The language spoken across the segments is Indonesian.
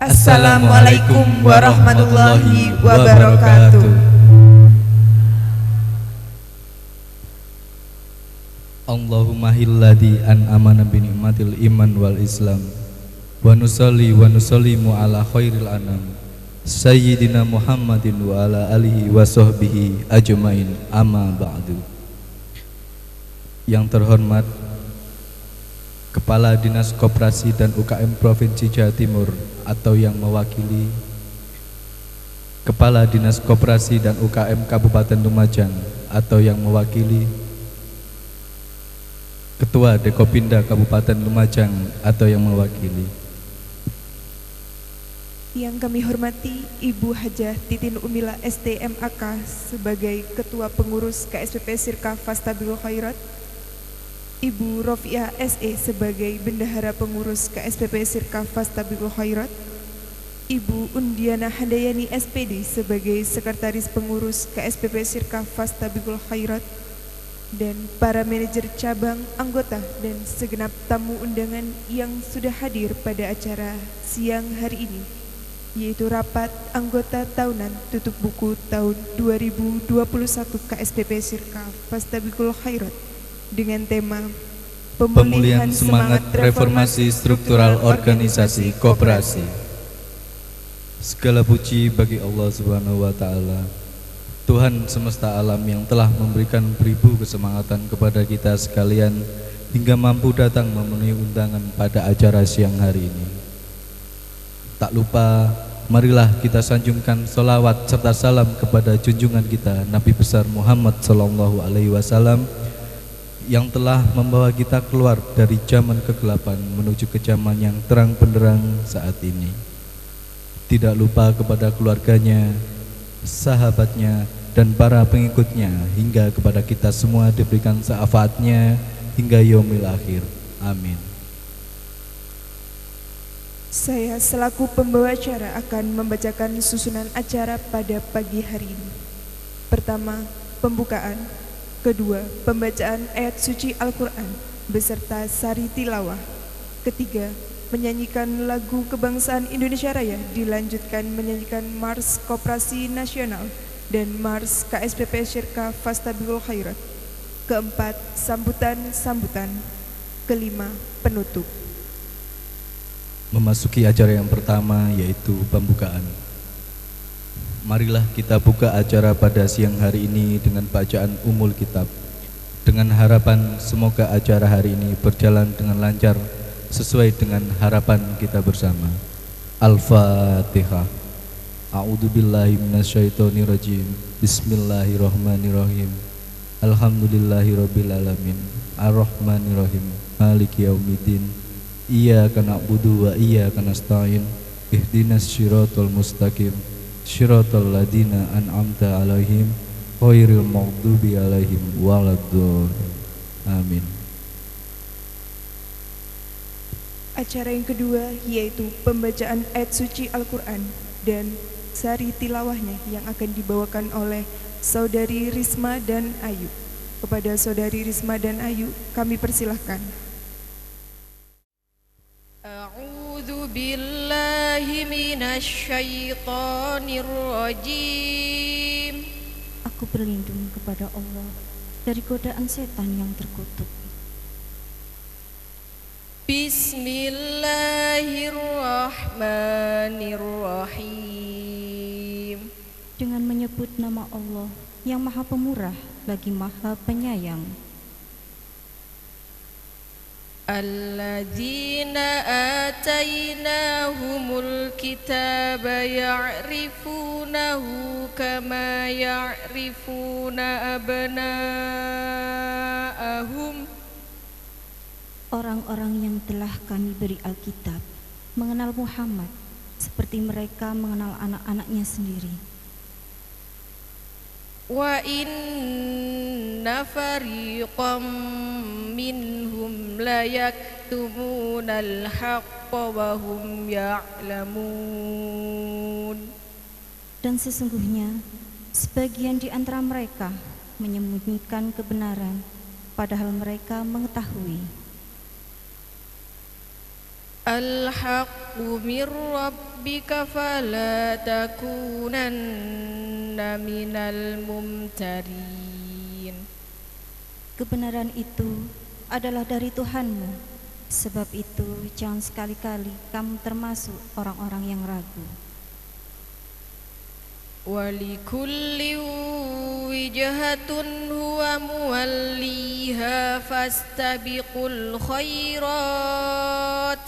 Assalamualaikum warahmatullahi wabarakatuh. Allahumma hilladhi an amana bi ni'matil iman wal islam wa nusallimu ala khairil anam sayyidina Muhammadin wa ala alihi wa sahbihi ajmain, amma ba'du. Yang terhormat Kepala Dinas Koperasi dan UKM Provinsi Jawa Timur atau yang mewakili Kepala Dinas Koperasi dan UKM Kabupaten Lumajang atau yang mewakili Ketua Dekopinda Kabupaten Lumajang atau yang mewakili. Yang kami hormati Ibu Hajah Titin Umila STMAK sebagai Ketua Pengurus KSPP Sirka Fastabiqul Khairat, Ibu Rofiah SE sebagai Bendahara Pengurus KSPP Sirka Fastabiqul Khairat, Ibu Undiana Handayani SPD sebagai Sekretaris Pengurus KSPP Sirka Fastabiqul Khairat, dan para manajer cabang, anggota, dan segenap tamu undangan yang sudah hadir pada acara siang hari ini, yaitu rapat anggota tahunan tutup buku tahun 2021 KSPP Sirka Fastabiqul Khairat dengan tema Pemulihan Semangat Reformasi Struktural Organisasi Koperasi. Segala puji bagi Allah Subhanahu wa Ta'ala, Tuhan semesta alam yang telah memberikan beribu kesemangatan kepada kita sekalian hingga mampu datang memenuhi undangan pada acara siang hari ini. Tak lupa, marilah kita sanjungkan sholawat serta salam kepada junjungan kita Nabi besar Muhammad Sallallahu Alaihi Wasallam yang telah membawa kita keluar dari zaman kegelapan menuju ke zaman yang terang benderang saat ini. Tidak lupa kepada keluarganya, sahabatnya, dan para pengikutnya, hingga kepada kita semua diberikan syafaatnya hingga yaumil akhir. Amin. Saya selaku pembawa acara akan membacakan susunan acara pada pagi hari ini. Pertama, pembukaan. Kedua, pembacaan ayat suci Al-Quran beserta sari tilawah. Ketiga, menyanyikan lagu kebangsaan Indonesia Raya, dilanjutkan menyanyikan Mars Koperasi Nasional dan Mars KSPP Sirka Fastabiqul Khairat. Keempat, sambutan. Kelima, penutup. Memasuki acara yang pertama, yaitu pembukaan. Marilah kita buka acara pada siang hari ini dengan bacaan umul kitab, dengan harapan semoga acara hari ini berjalan dengan lancar sesuai dengan harapan kita bersama. Al-Fatihah. A'udzubillahi minasyaitonirrajim. Bismillahirrahmanirrahim. Alhamdulillahirabbil alamin. Arrahmanirrahim. Maliki yaumiddin. Iyyaka na'budu wa iyyaka nasta'in. Ihdinas shiratal mustaqim. Syiratal ladina an'amta alaihim ghairil maghdubi alaihim waladdallin. Amin. Acara yang kedua yaitu pembacaan ayat suci Al-Quran dan sari tilawahnya yang akan dibawakan oleh Saudari Risma dan Ayu. Kepada Saudari Risma dan Ayu kami persilahkan. A'udzu billahi minasy syaithanir rajim. Aku berlindung kepada Allah dari godaan setan yang terkutuk. Bismillahirrahmanirrahim. Dengan menyebut nama Allah yang Maha Pemurah lagi Maha Penyayang. Alladzina atainahumul kitaba ya'rifunahu kama ya'rifuna abna'ahum. Orang-orang yang telah kami beri Alkitab mengenal Muhammad seperti mereka mengenal anak-anaknya sendiri. Wa inna fariqam minhum la yaktumunal haqqa wa hum ya'lamun. Dan sesungguhnya sebagian di antara mereka menyembunyikan kebenaran padahal mereka mengetahui. الحق من ربك فلا تكونن من الممترين. Kebenaran itu adalah dari Tuhanmu, sebab itu jangan sekali-kali kamu termasuk orang-orang yang ragu. وَلِكُلِّ وِجْهَةٌ هُوَ مُوَلِّيهَا فَاسْتَبِقُوا الْخَيْرَاتِ.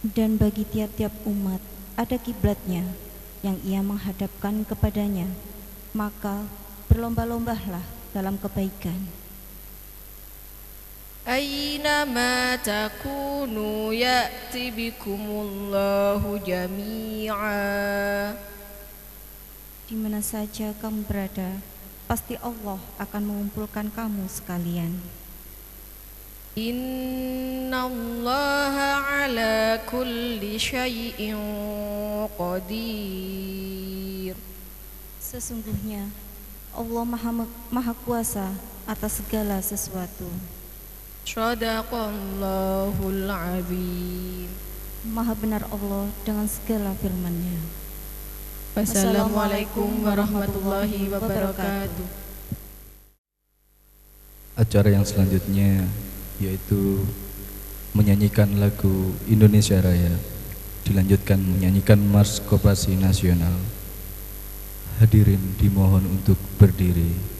Dan bagi tiap-tiap umat ada kiblatnya yang ia menghadapkan kepadanya, maka berlomba-lombalah dalam kebaikan. أَيْنَمَا تَكُونُوا يَأْتِ بِكُمُ اللَّهُ جَمِيعًا. Di mana saja kamu berada, pasti Allah akan mengumpulkan kamu sekalian. Innallaha ala kulli syai'in qadir. Sesungguhnya Allah maha kuasa atas segala sesuatu. Shadaqallahul azim. Maha benar Allah dengan segala firman-Nya. Wassalamualaikum warahmatullahi wabarakatuh. Acara yang selanjutnya yaitu menyanyikan lagu Indonesia Raya, dilanjutkan menyanyikan Mars Koperasi Nasional. Hadirin dimohon untuk berdiri.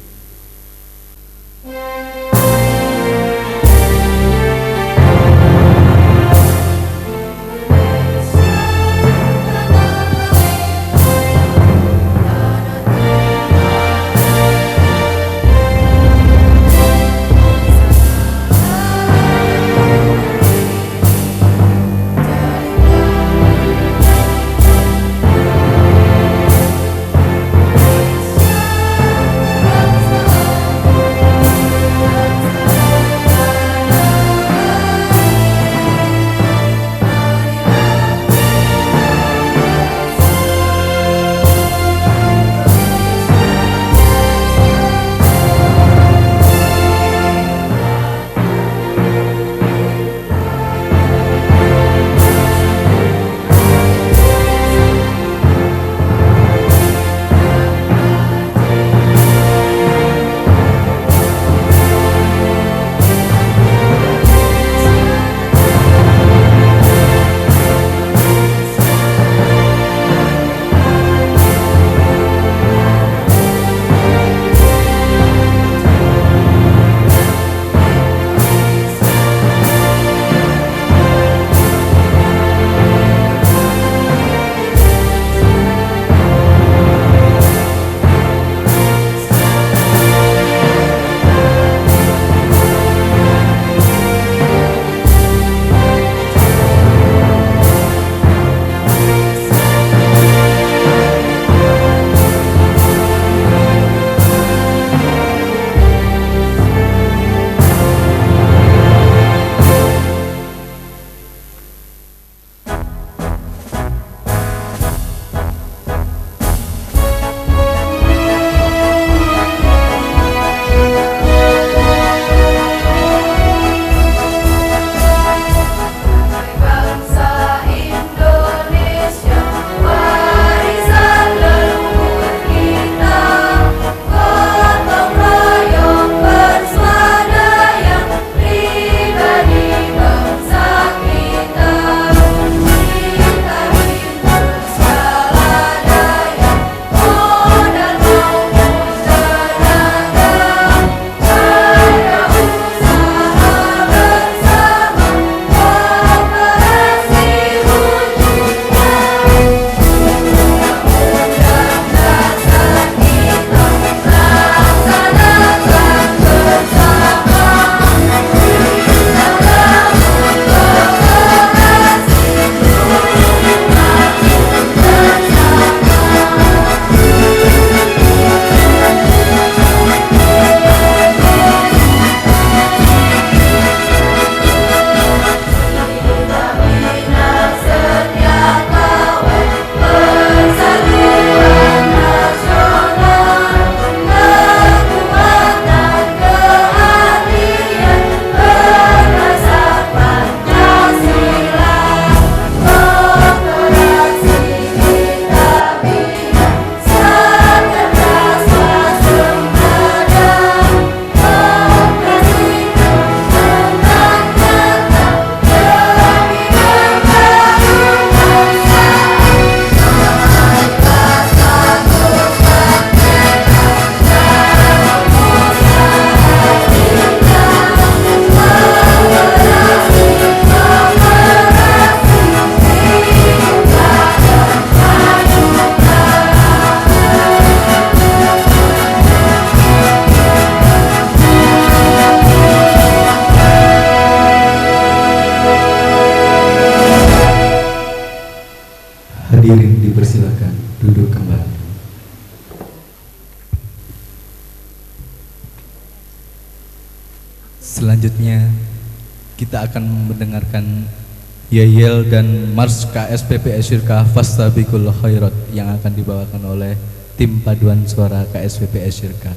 Hadirin dipersilakan duduk kembali. Selanjutnya kita akan mendengarkan yel-yel dan mars KSPP Syirkah Fastabiqul Khairat yang akan dibawakan oleh tim paduan suara KSPP Syirkah.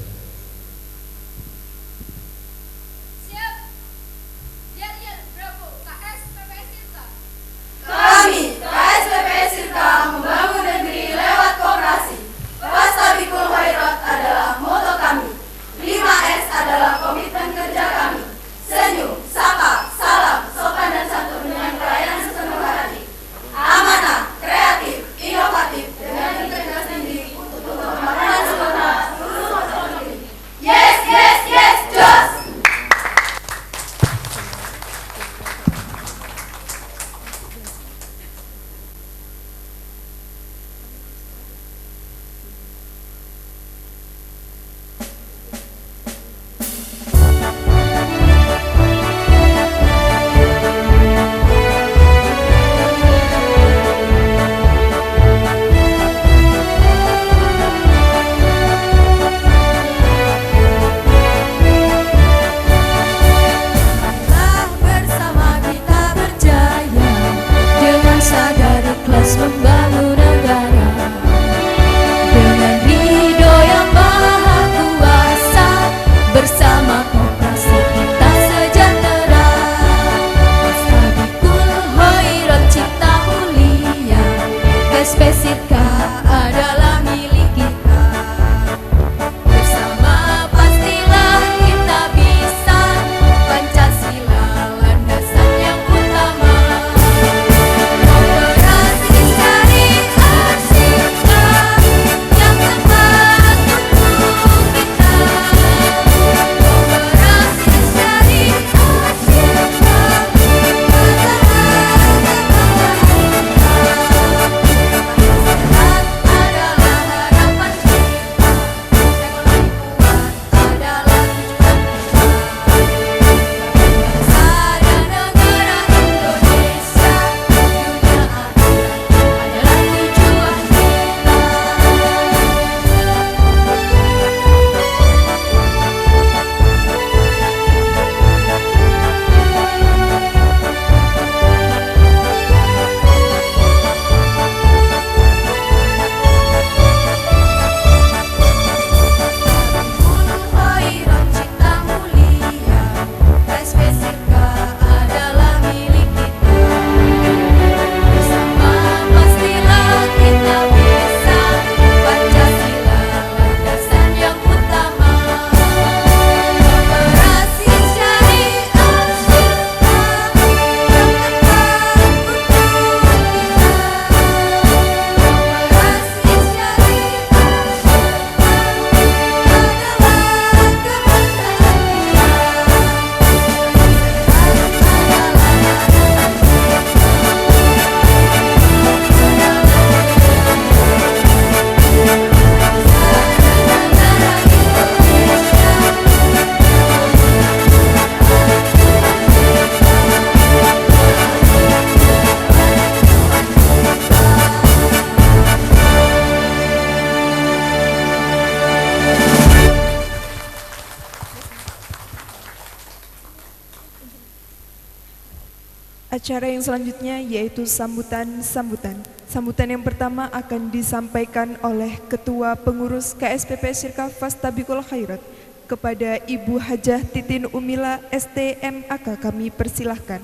Acara yang selanjutnya yaitu sambutan. Sambutan yang pertama akan disampaikan oleh Ketua Pengurus KSPP Syirkah Fastabiqul Khairat kepada Ibu Hajah Titin Umila STMAK. Kami persilahkan.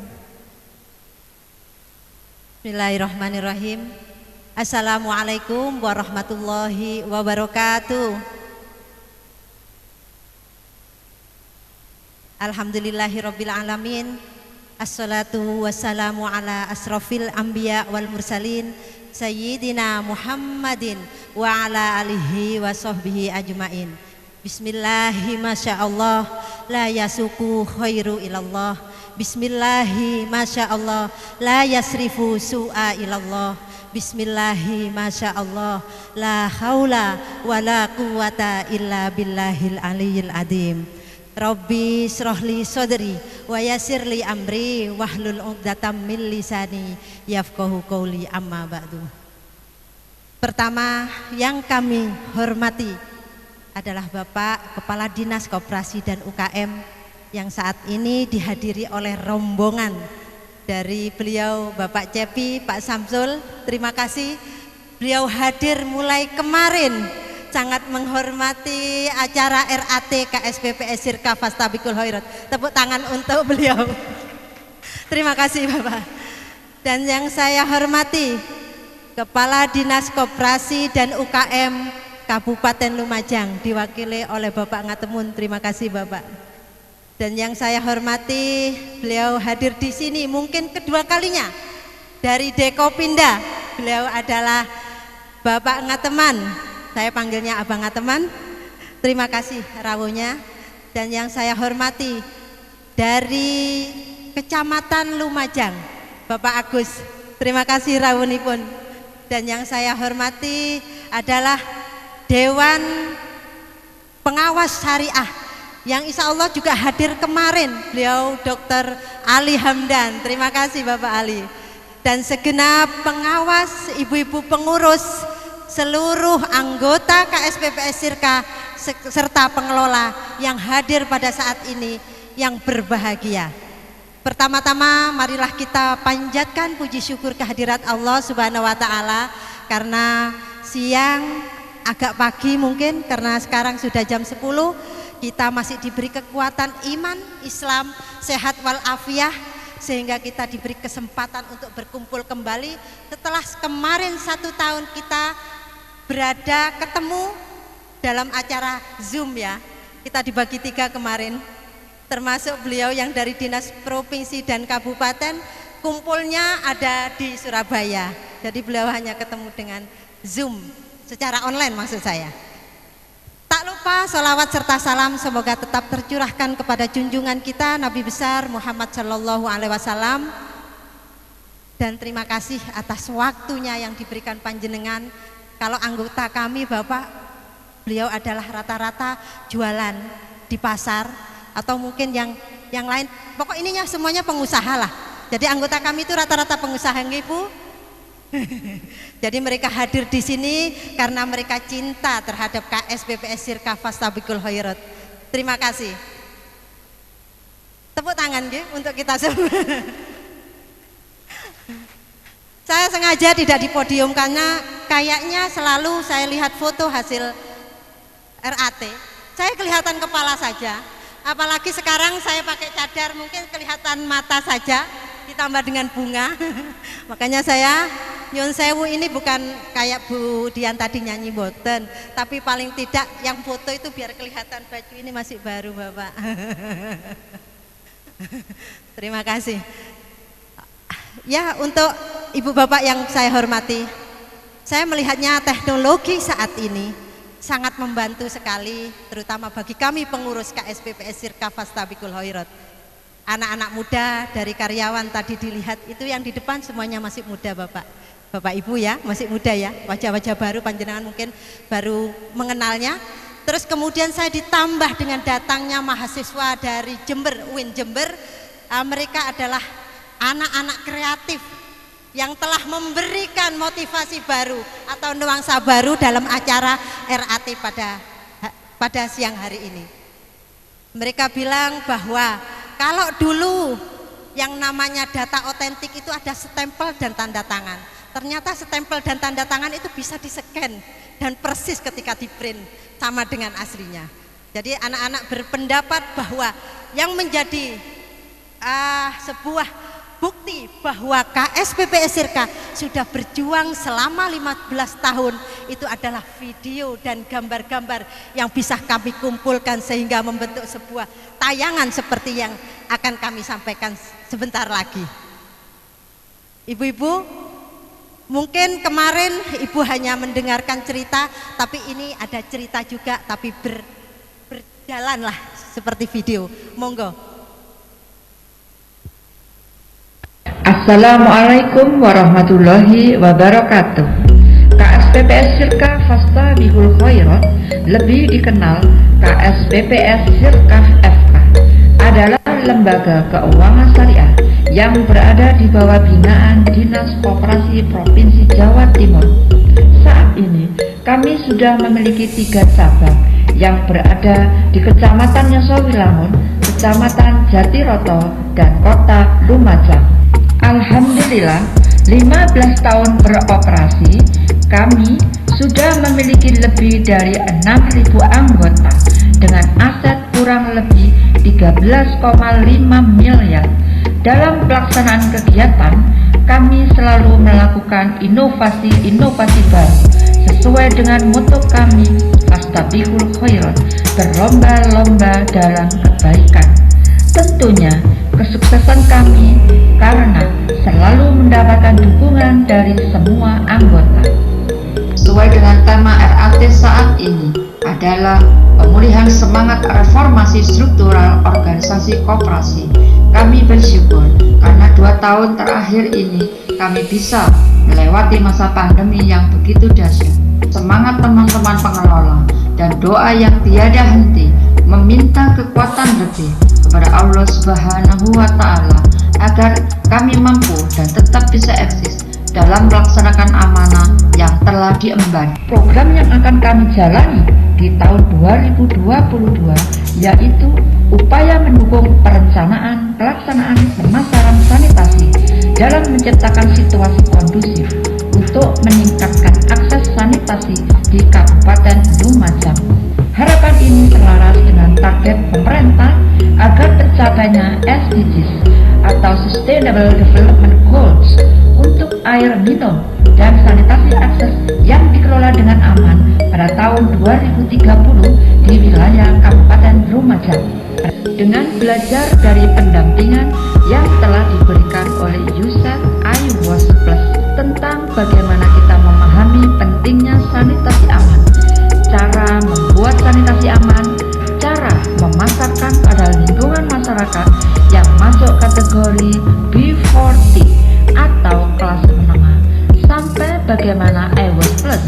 Bismillahirrahmanirrahim. Assalamualaikum warahmatullahi wabarakatuh. Alhamdulillahirabbil alamin. Assalatu wassalamu ala asrafil anbiya wal mursalin Sayyidina Muhammadin wa ala alihi wa sahbihi ajmain. Bismillahi masyaallah la yasuku khairu ilallah. Bismillahi masyaallah la yasrifu su'a ilallah. Bismillahi masyaallah la haula wa la quwata illa billahil aliyil adim. Rabbi srohli sodri wa yasirli amri wahlul uqdatam min lisani yafqahu qawli amma ba'du. Pertama yang kami hormati adalah Bapak Kepala Dinas Koperasi dan UKM yang saat ini dihadiri oleh rombongan dari beliau Bapak Cepi, Pak Samsul. Terima kasih, beliau hadir mulai kemarin, sangat menghormati acara RAT KSPPS Sirka Fastabikul Khairat. Tepuk tangan untuk beliau. Terima kasih Bapak. Dan yang saya hormati Kepala Dinas Koperasi dan UKM Kabupaten Lumajang diwakili oleh Bapak Ngatemun. Terima kasih Bapak. Dan yang saya hormati, beliau hadir di sini mungkin kedua kalinya dari Dekopinda. Beliau adalah Bapak Ngateman. Saya panggilnya Abang Ngateman. Terima kasih rawuhnya. Dan yang saya hormati dari Kecamatan Lumajang, Bapak Agus. Terima kasih rawuhipun. Dan yang saya hormati adalah Dewan Pengawas Syariah yang insya Allah juga hadir kemarin, beliau Dr. Ali Hamdan. Terima kasih Bapak Ali. Dan segenap pengawas, ibu-ibu pengurus, seluruh anggota KSPPS Sirka serta pengelola yang hadir pada saat ini yang berbahagia. Pertama-tama marilah kita panjatkan puji syukur kehadirat Allah Subhanahu wa taala karena siang agak pagi mungkin karena sekarang sudah jam 10, kita masih diberi kekuatan iman, Islam, sehat walafiat sehingga kita diberi kesempatan untuk berkumpul kembali setelah kemarin 1 tahun kita berada ketemu dalam acara Zoom ya. Kita dibagi 3 kemarin. Termasuk beliau yang dari dinas provinsi dan kabupaten, kumpulnya ada di Surabaya. Jadi beliau hanya ketemu dengan Zoom secara online maksud saya. Tak lupa sholawat serta salam semoga tetap tercurahkan kepada junjungan kita Nabi besar Muhammad Shallallahu Alaihi Wasallam. Dan terima kasih atas waktunya yang diberikan panjenengan. Kalau anggota kami Bapak, beliau adalah rata-rata jualan di pasar atau mungkin yang lain, pokok ininya semuanya pengusaha lah. Jadi anggota kami itu rata-rata pengusaha Ibu. Jadi mereka hadir di sini karena mereka cinta terhadap KSPPS Sirka Fastabikul Khairat. Terima kasih. Tepuk tangan untuk kita semua. Saya sengaja tidak di podium karena kayaknya selalu saya lihat foto hasil RAT, saya kelihatan kepala saja. Apalagi sekarang saya pakai cadar, mungkin kelihatan mata saja ditambah dengan bunga. Makanya saya nyun sewu ini bukan kayak Bu Dian tadi nyanyi boten, tapi paling tidak yang foto itu biar kelihatan baju ini masih baru Bapak. Terima kasih. Ya, untuk Ibu Bapak yang saya hormati, saya melihatnya teknologi saat ini sangat membantu sekali, terutama bagi kami pengurus KSPPS Sirka Fastabikul Khairat. Anak-anak muda dari karyawan tadi dilihat itu yang di depan semuanya masih muda Bapak Ibu ya, masih muda ya, wajah-wajah baru, panjenengan mungkin baru mengenalnya. Terus kemudian saya ditambah dengan datangnya mahasiswa dari Jember, UIN Jember. Mereka adalah anak-anak kreatif yang telah memberikan motivasi baru atau nuansa baru dalam acara RAT pada siang hari ini. Mereka bilang bahwa kalau dulu yang namanya data otentik itu ada stempel dan tanda tangan. Ternyata stempel dan tanda tangan itu bisa di-scan dan persis ketika di-print sama dengan aslinya. Jadi anak-anak berpendapat bahwa yang menjadi sebuah bukti bahwa KSPPS Sirka sudah berjuang selama 15 tahun itu adalah video dan gambar-gambar yang bisa kami kumpulkan sehingga membentuk sebuah tayangan seperti yang akan kami sampaikan sebentar lagi. Ibu-ibu, mungkin kemarin Ibu hanya mendengarkan cerita, tapi ini ada cerita juga tapi berjalanlah seperti video. Monggo. Assalamualaikum warahmatullahi wabarakatuh. KSPPS Sirka Fastabikul Khairat, lebih dikenal KSPPS Sirka FK, adalah lembaga keuangan syariah yang berada di bawah binaan Dinas Koperasi Provinsi Jawa Timur. Saat ini kami sudah memiliki 3 cabang yang berada di Kecamatan Nyosowilangun, Kecamatan Jatiroto, dan Kota Lumajang. Alhamdulillah, 15 tahun beroperasi, kami sudah memiliki lebih dari 6.000 anggota dengan aset kurang lebih 13,5 miliar. Dalam pelaksanaan kegiatan, kami selalu melakukan inovasi-inovasi baru sesuai dengan motto kami, Fastabiqul Khairat, berlomba-lomba dalam kebaikan. Tentunya kesuksesan kami karena selalu mendapatkan dukungan dari semua anggota. Sesuai dengan tema RAT saat ini adalah pemulihan semangat reformasi struktural organisasi koperasi. Kami bersyukur karena 2 tahun terakhir ini kami bisa melewati masa pandemi yang begitu dahsyat. Semangat teman-teman pengelola dan doa yang tiada henti meminta kekuatan lebih kepada Allah Subhanahu wa Ta'ala agar kami mampu dan tetap bisa eksis dalam melaksanakan amanah yang telah diemban. Program yang akan kami jalani di tahun 2022 yaitu upaya mendukung perencanaan, pelaksanaan, pemasaran sanitasi dalam menciptakan situasi kondusif untuk meningkatkan akses sanitasi di Kabupaten Lumajang. Harapan ini selaras dengan target pemerintah agar tercapainya SDGs atau Sustainable Development Goals untuk air minum dan sanitasi akses yang dikelola dengan aman pada tahun 2030 di wilayah Kabupaten Lumajang. Dengan belajar dari pendampingan yang telah diberikan oleh USAID iWash Plus tentang bagaimana kita memahami pentingnya sanitasi aman, cara membuat sanitasi aman, cara memasarkan pada lingkungan masyarakat yang masuk kategori B40 atau kelas menengah, sampai bagaimana iWash Plus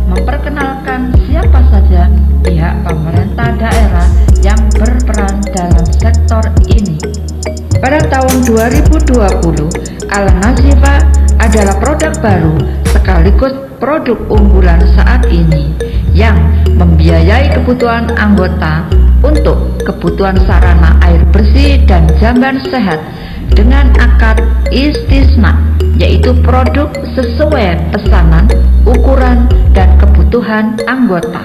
memperkenalkan siapa saja pihak pemerintah daerah yang berperan dalam sektor ini. Pada tahun 2020, Al-Nazifa adalah produk baru sekaligus produk unggulan saat ini yang membiayai kebutuhan anggota untuk kebutuhan sarana air bersih dan jamban sehat dengan akad istisna, yaitu produk sesuai pesanan, ukuran, dan kebutuhan anggota.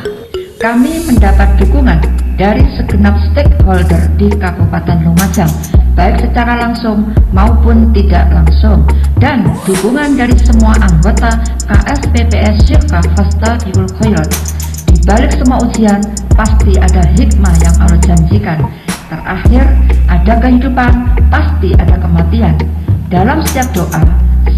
Kami mendapat dukungan dari segenap stakeholder di Kabupaten Lumajang, baik secara langsung maupun tidak langsung, dan dukungan dari semua anggota KSPPS Syirkah Fastabiqul Khairat. Di balik semua ujian, pasti ada hikmah yang Allah janjikan. Terakhir, ada kehidupan, pasti ada kematian. Dalam setiap doa,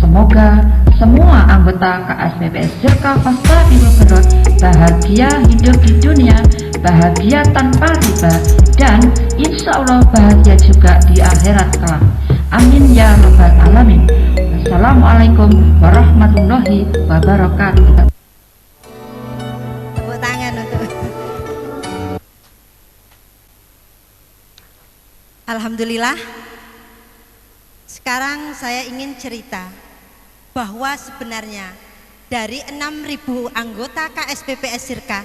semoga semua anggota KSPPS Syirkah Fastabiqul Khairat bahagia hidup di dunia, bahagia tanpa riba, dan insya Allah bahagia juga di akhirat kelak. Amin ya rabbal alamin. Wassalamualaikum warahmatullahi wabarakatuh. Tepuk tangan untuk Alhamdulillah. Sekarang saya ingin cerita bahwa sebenarnya dari 6.000 anggota KSPPS Syirkah,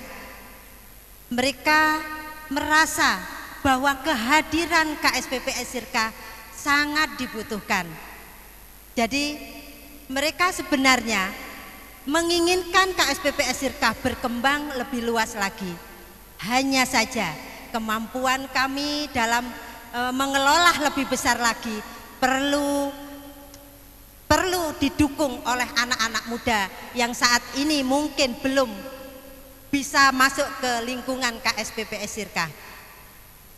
mereka merasa bahwa kehadiran KSPPS Syirkah sangat dibutuhkan. Jadi mereka sebenarnya menginginkan KSPPS Syirkah berkembang lebih luas lagi. Hanya saja kemampuan kami dalam mengelola lebih besar lagi perlu didukung oleh anak-anak muda yang saat ini mungkin belum bisa masuk ke lingkungan KSPPS Syirkah.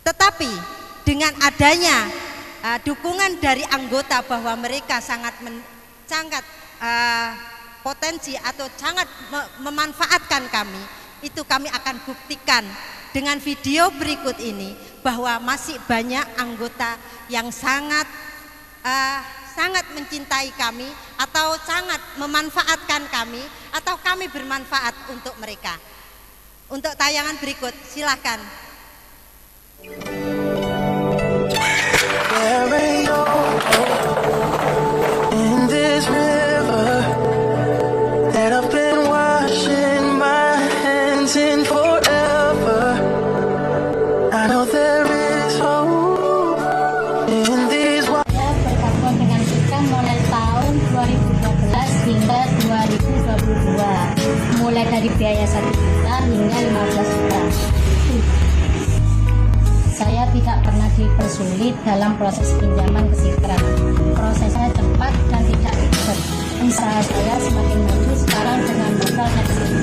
Tetapi dengan adanya dukungan dari anggota bahwa mereka sangat potensi atau sangat memanfaatkan kami, itu kami akan buktikan dengan video berikut ini bahwa masih banyak anggota yang sangat mencintai kami atau sangat memanfaatkan kami atau kami bermanfaat untuk mereka. Untuk tayangan berikut silahkan. In this river that I've been washing yayasan kita hingga 15 juta. Saya tidak pernah dipersulit dalam proses pinjaman ke Sirka. Prosesnya cepat dan tidak ribet. Usaha saya semakin maju sekarang dengan modal kecil.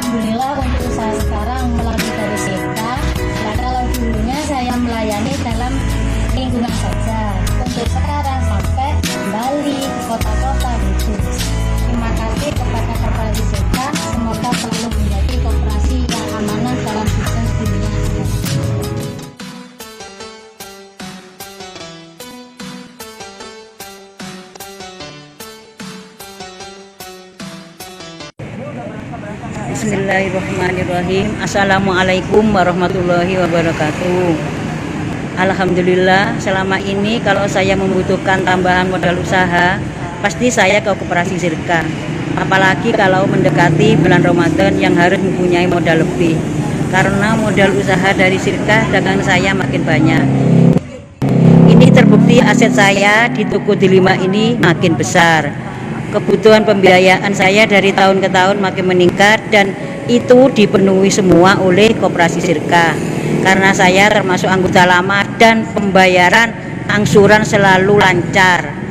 Alhamdulillah untuk usaha sekarang melalui dari Sirka. Nah, kalau dulunya saya melayani dalam lingkungan saja. Untuk sekarang sampai kembali ke kota-kota gitu. Terima kasih kepada Koperasi Sirka. Semoga selalu menjadi koperasi yang amanah dalam bisnis dunia. Bismillahirrahmanirrahim. Assalamualaikum warahmatullahi wabarakatuh. Alhamdulillah, selama ini kalau saya membutuhkan tambahan modal usaha, pasti saya ke Koperasi Sirka. Apalagi kalau mendekati bulan Ramadan yang harus mempunyai modal lebih. Karena modal usaha dari Sirka, dagangan saya makin banyak. Ini terbukti aset saya di toko Delima ini makin besar. Kebutuhan pembiayaan saya dari tahun ke tahun makin meningkat dan itu dipenuhi semua oleh Koperasi Sirka. Karena saya termasuk anggota lama dan pembayaran angsuran selalu lancar.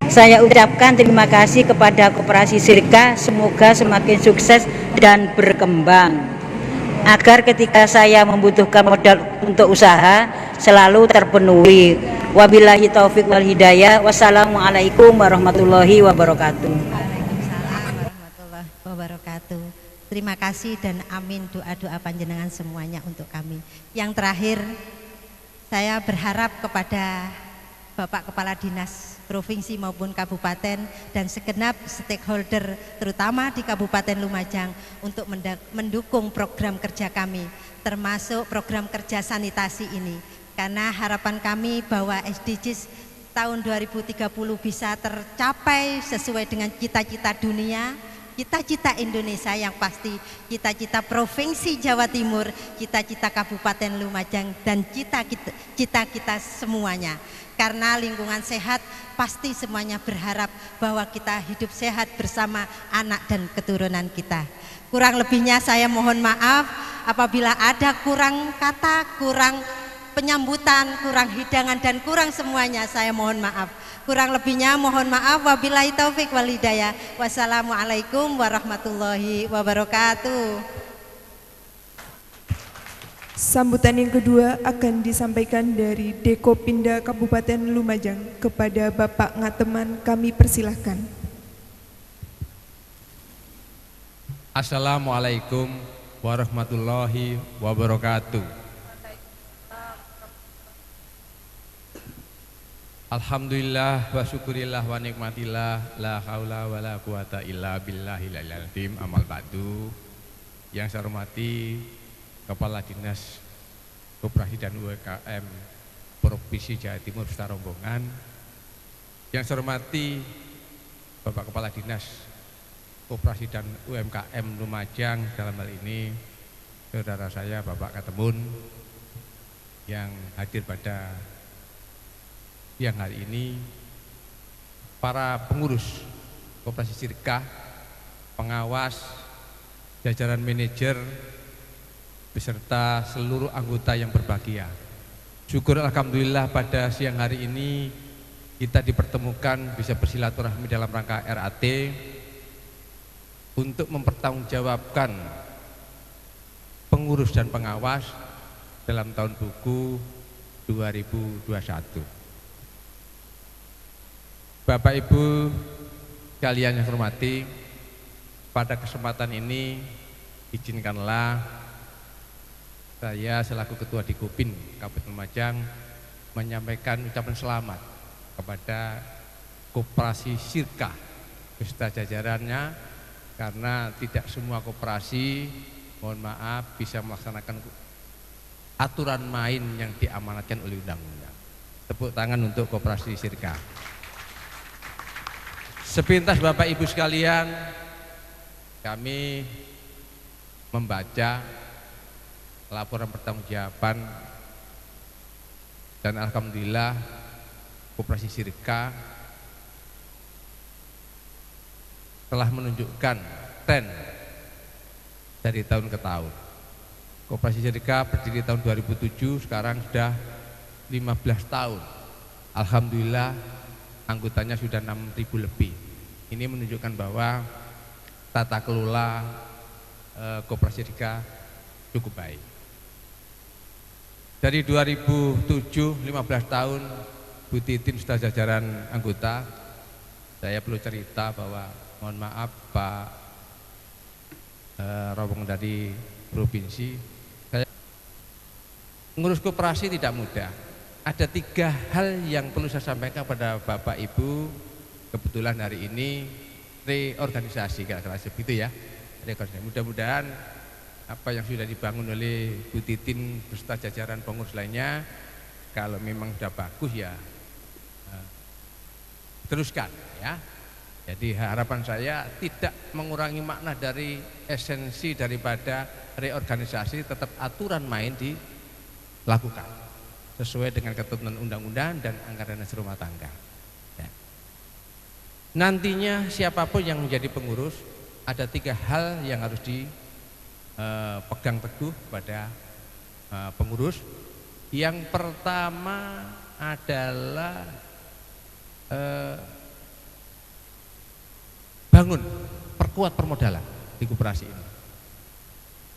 Saya ucapkan terima kasih kepada Koperasi Sirka, semoga semakin sukses dan berkembang. Agar ketika saya membutuhkan modal untuk usaha selalu terpenuhi. Wabillahi taufik wal hidayah. Wassalamualaikum warahmatullahi wabarakatuh. Waalaikumsalam warahmatullahi wabarakatuh. Terima kasih dan amin doa-doa panjenengan semuanya untuk kami. Yang terakhir, saya berharap kepada Bapak Kepala Dinas Provinsi maupun Kabupaten dan segenap stakeholder terutama di Kabupaten Lumajang untuk mendukung program kerja kami, termasuk program kerja sanitasi ini. Karena harapan kami bahwa SDGs tahun 2030 bisa tercapai sesuai dengan cita-cita dunia, cita-cita Indonesia yang pasti, cita-cita Provinsi Jawa Timur, cita-cita Kabupaten Lumajang, dan cita-cita kita semuanya. Karena lingkungan sehat pasti semuanya berharap bahwa kita hidup sehat bersama anak dan keturunan kita. Kurang lebihnya saya mohon maaf apabila ada kurang kata, kurang penyambutan, kurang hidangan dan kurang semuanya, saya mohon maaf. Kurang lebihnya mohon maaf. Wabillahi taufik wal hidayah. Wassalamualaikum warahmatullahi wabarakatuh. Sambutan yang kedua akan disampaikan dari Dekopinda Kabupaten Lumajang kepada Bapak Ngateman, kami persilahkan. Assalamualaikum warahmatullahi wabarakatuh. Alhamdulillah wa syukurillah wa nikmatillah, la haula wa la quwata illa billahil aliyil azim. Amal ba'du. Yang saya hormati Kepala Dinas Koperasi dan UMKM Provinsi Jawa Timur beserta rombongan. Yang saya hormati Bapak Kepala Dinas Koperasi dan UMKM Lumajang, dalam hal ini saudara saya Bapak Katemun yang hadir pada siang hari ini, para pengurus Koperasi Sirka, pengawas, jajaran manajer, beserta seluruh anggota yang berbahagia. Syukur alhamdulillah pada siang hari ini kita dipertemukan bisa bersilaturahmi dalam rangka RAT untuk mempertanggungjawabkan pengurus dan pengawas dalam tahun buku 2021. Bapak Ibu sekalian yang hormati, pada kesempatan ini izinkanlah saya selaku Ketua Dikopin Kabupaten Lumajang menyampaikan ucapan selamat kepada Koperasi Sirka beserta jajarannya, karena tidak semua koperasi, mohon maaf, bisa melaksanakan aturan main yang diamanatkan oleh undang-undang. Tepuk tangan untuk Koperasi Sirka. Sepintas Bapak Ibu sekalian, kami membaca laporan pertanggungjawaban dan alhamdulillah Koperasi Sirka telah menunjukkan tren dari tahun ke tahun. Koperasi Syirika berdiri tahun 2007, sekarang sudah 15 tahun. Alhamdulillah anggotanya sudah 6.000 lebih. Ini menunjukkan bahwa tata kelola Koperasi Syirika cukup baik. Dari 2007, 15 tahun Bu Titin sudah jajaran anggota. Saya perlu cerita bahwa mohon maaf Pak rombongan dari provinsi, saya mengurus koperasi tidak mudah. Ada 3 hal yang perlu saya sampaikan pada Bapak Ibu. Kebetulan hari ini reorganisasi, kira-kira seperti ya. Mudah-mudahan apa yang sudah dibangun oleh Bu Titin beserta jajaran pengurus lainnya, kalau memang sudah bagus ya teruskan ya. Jadi harapan saya tidak mengurangi makna dari esensi daripada reorganisasi, tetap aturan main dilakukan sesuai dengan ketentuan undang-undang dan anggaran dasar rumah tangga ya. Nantinya siapapun yang menjadi pengurus, ada 3 hal yang harus dipegang teguh pada pengurus. Yang pertama adalah bangun, perkuat permodalan di koperasi ini.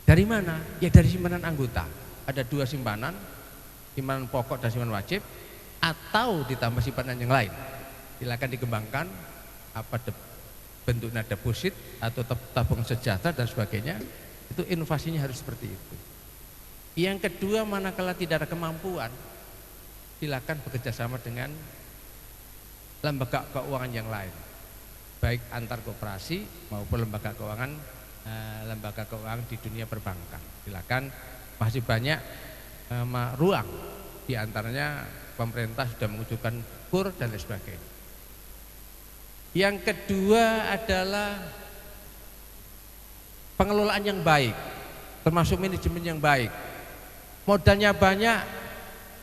Dari mana? Ya dari simpanan anggota. Ada 2 simpanan, simpanan pokok dan simpanan wajib, atau ditambah simpanan yang lain. Silakan dikembangkan apa bentuknya deposit atau tabung sejahtera dan sebagainya. Itu inovasinya harus seperti itu. Yang kedua, manakala tidak ada kemampuan, silakan bekerja sama dengan lembaga keuangan yang lain, baik antar koperasi maupun lembaga keuangan di dunia perbankan. Silakan, masih banyak ruang, di antaranya pemerintah sudah mengujukan KUR dan lain sebagainya. Yang kedua adalah pengelolaan yang baik, termasuk manajemen yang baik. Modalnya banyak,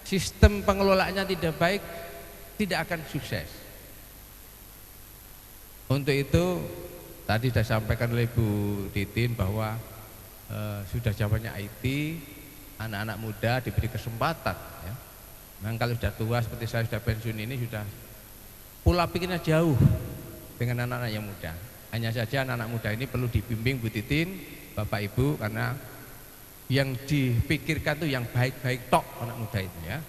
sistem pengelolaannya tidak baik, tidak akan sukses. Untuk itu tadi sudah sampaikan oleh Bu Titin bahwa sudah zamannya IT, anak-anak muda diberi kesempatan ya. Memang kalau sudah tua seperti saya sudah pensiun ini, sudah pola pikirnya jauh dengan anak-anak yang muda. Hanya saja anak-anak muda ini perlu dibimbing Bu Titin, Bapak Ibu, karena yang dipikirkan tuh yang baik-baik tok anak muda itu ya.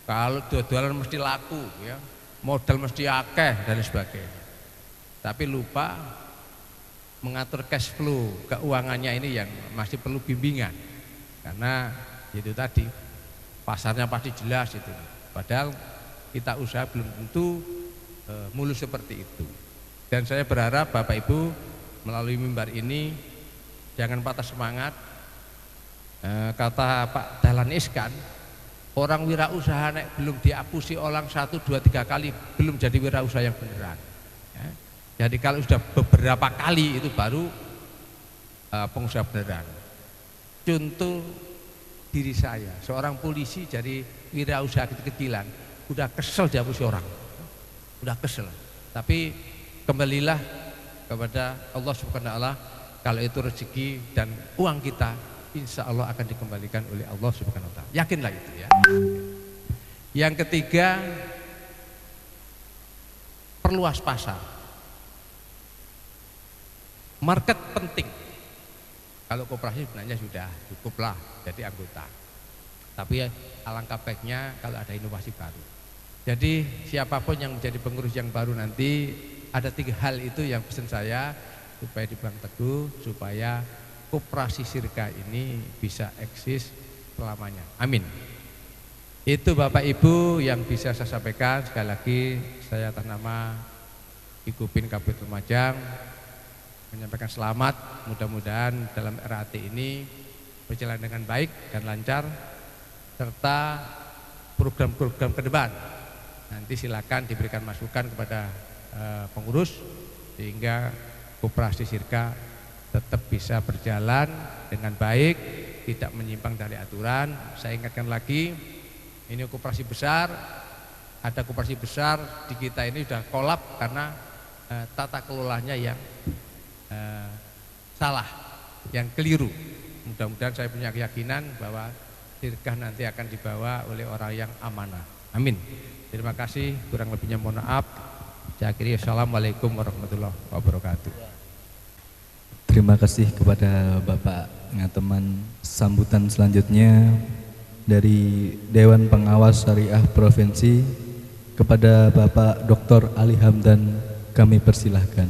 Kalau jualan mesti laku ya, modal mesti akeh dan sebagainya. Tapi lupa mengatur cash flow keuangannya ini yang masih perlu bimbingan. Karena itu tadi pasarnya pasti jelas itu. Padahal kita usaha belum tentu mulus seperti itu. Dan saya berharap Bapak Ibu melalui mimbar ini jangan patah semangat. Kata Pak Dahlan Iskan, orang wirausaha nek belum diapusi orang 1, 2, 3 kali belum jadi wirausaha yang beneran ya. Jadi kalau sudah beberapa kali itu baru pengusaha beneran. Contoh diri saya, seorang polisi jadi wirausaha kecil-kecilan, udah kesel diapusi orang, udah kesel. Tapi kembalilah kepada Allah Subhanahu wa taala, kalau itu rezeki dan uang kita, insya Allah akan dikembalikan oleh Allah Subhanahu wa taala. Yakinlah itu ya. Yang ketiga, perluas pasar. Market penting. Kalau koperasi sebenarnya sudah cukuplah jadi anggota. Tapi alangkah baiknya kalau ada inovasi baru. Jadi siapapun yang menjadi pengurus yang baru nanti, ada 3 hal itu yang pesan saya supaya dipegang teguh, supaya Koperasi Syirika ini bisa eksis selamanya. Amin. Itu Bapak Ibu yang bisa saya sampaikan. Sekali lagi saya atas nama Ikupin Kabupaten Lumajang menyampaikan selamat. Mudah-mudahan dalam RAT ini berjalan dengan baik dan lancar, serta program-program ke depan nanti silakan diberikan masukan kepada pengurus sehingga Koperasi Syirika tetap bisa berjalan dengan baik, tidak menyimpang dari aturan. Saya ingatkan lagi, ini koperasi besar, ada koperasi besar di kita ini sudah kolap karena tata kelolanya yang salah, yang keliru. Mudah-mudahan saya punya keyakinan bahwa sirkah nanti akan dibawa oleh orang yang amanah. Amin. Terima kasih, kurang lebihnya mohon maaf. Saya akhiri, assalamualaikum warahmatullahi wabarakatuh. Terima kasih kepada Bapak Ngateman. Sambutan selanjutnya dari Dewan Pengawas Syariah Provinsi kepada Bapak Dr. Ali Hamdan, kami persilahkan.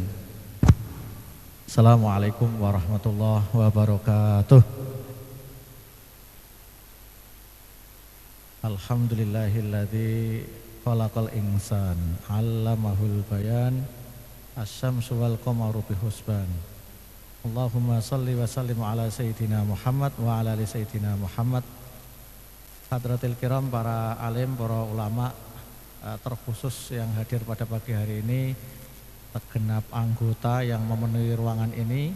Assalamualaikum warahmatullahi wabarakatuh. Alhamdulillahilladzi khalaqal insan 'allamahul bayan asy-syamsu wal qamaru bihusban. Allahumma shalli wa sallim ala sayyidina Muhammad wa ala ali sayyidina Muhammad. Hadratil kiram, para alim, para ulama, terkhusus yang hadir pada pagi hari ini, segenap anggota yang memenuhi ruangan ini,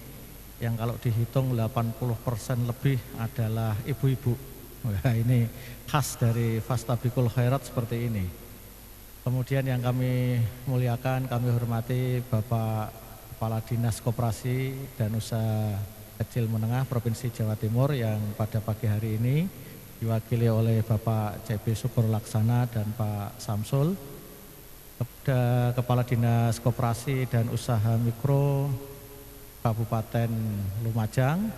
yang kalau dihitung 80% lebih adalah ibu-ibu. Wah, ini khas dari Fastabiqul Khairat seperti ini. Kemudian yang kami muliakan, kami hormati Bapak Kepala Dinas Koperasi dan Usaha Kecil Menengah Provinsi Jawa Timur yang pada pagi hari ini diwakili oleh Bapak CB Syukur Laksana dan Pak Samsul. Kepala Dinas Koperasi dan Usaha Mikro Kabupaten Lumajang,